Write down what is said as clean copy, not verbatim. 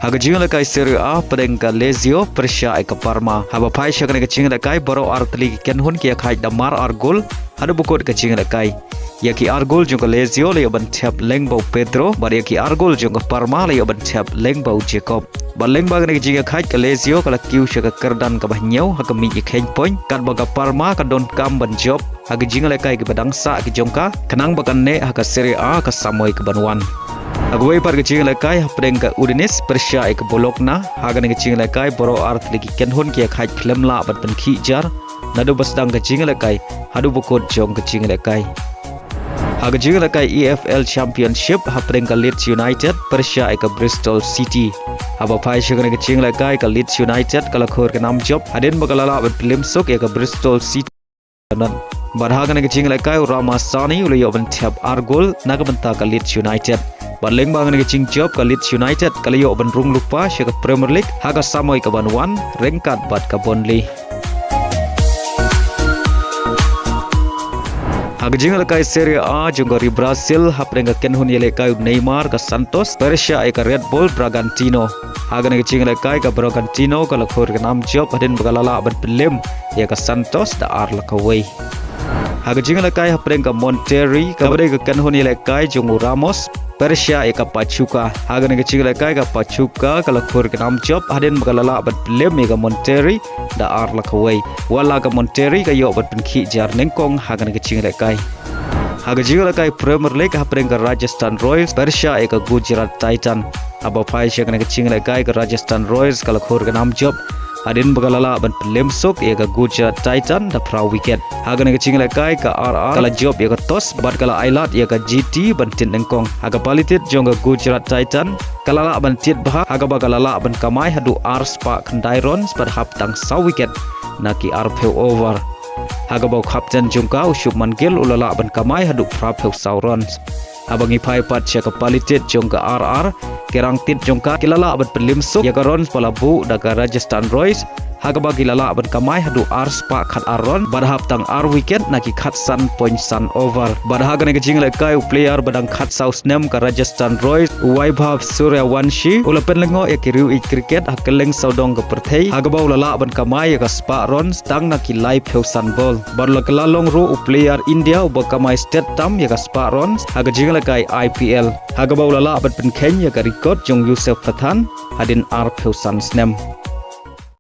Haga jinga lakai Serie A pedengka Lazio Persia eka Parma. Haba pai syakane ke jinga lakai baro artli ken hun kia khai damar argol hadu bukut ke jinga lakai. Iaki argol jungka Lazio le ban tap lengbau Pedro, bar Iaki argol jungka Parma le ban tap lengbau Jacob. Bar lengbau ne ke jinga khai ke Lazio kala kiu syaka kerdan ka bahnyau haga mi ikhen point kan baga Parma ka don kam ban job haga jinga lakai ke badangsa ke jongka kenang bakan ne haga Serie A ka samoi ke banwan. Agway par kecing lekai hapdeng ke Udinese Persia ek Bologna haga ne kecing lekai boro art lagi kenhon kia khai klem la bat pen khijar nadu basdang kecing lekai hadu bukot jong kecing lekai haga jing lekai EFL Championship hapdeng ke Leeds United Persia ek Bristol City haba pai syagane kecing lekai ke Leeds United kala khor ke nam job hadin bagalala bat lim sok ek Bristol City nan barhaga ne kecing lekai Ramasani ule yo ban tap argol naga benta ke Leeds United Barleng bang ne kecing job ke Leeds United kali yo ban Rung lupa syaka Premier League haga samoi ke banwan rengkat bat ke Burnley haga jinga lekai Serie A jungari Brazil hapdeng ke kenhun yele kai Neymar ke Santos Persia ke Red Bull Bragantino haga ne kecing lekai ke Bragantino kala khor ke nam job hadin bagalala ban pelem ya ke Santos da ar lakawai haga jinga lekai hapdeng ke Monterrey kabade ke kenhun yele kai jungu Ramos Persia eka Pachuca haga ne kecing lekai ke Pachuca kala khor ke nam job hadin bagalala bat pelem eka Monterrey da ar lakawai wala ke Monterrey ke yo bat penkhi jar nengkong haga ne kecing lekai haga jinga lekai Premier League hapdeng ke Rajasthan Royals Persia eka Gujarat Titan aba pai syaka ne kecing lekai ke Rajasthan Royals kala khor ke nam job hadin bagalala ban pelem sok eka Gujarat Titan da pra wicket haga ne kecing lekai ke RR kala job eka tos bat kala ailat eka GT ban tin nengkong haga palitit jongga Gujarat Titan kala la ban tit bah haga bagalala ban kamai hadu R spa kendairon pada hap tang saw wicket naki R peu over haga bau kapten jongka Ushubman Gill ulala ban kamai hadu pra peu sauron abangi pai pat syaka palitit jongka RR kerang tit jongka kilala abat pelimsuk ya karon palabu daga Rajasthan Royals haga bagi lala abat kamai hadu R spa khat aron badhap tang R wicket naki khat san point san over badhaga ne kecing lekai player badang khat sau Snem ka Rajasthan Royals Waibhav Suryawanshi ula Pynlyngngoh ya Riewied cricket hakeleng saudong ke Pyrthei haga bau lala abat kamai ya ka spa ron stang naki live heu san ball badla kelalong ru player India uba kamai state tam ya ka spa ron haga jing lekai IPL haga bau lala abat penkhen ya ka record jong Yusuf Pathan hadin R peu san Snem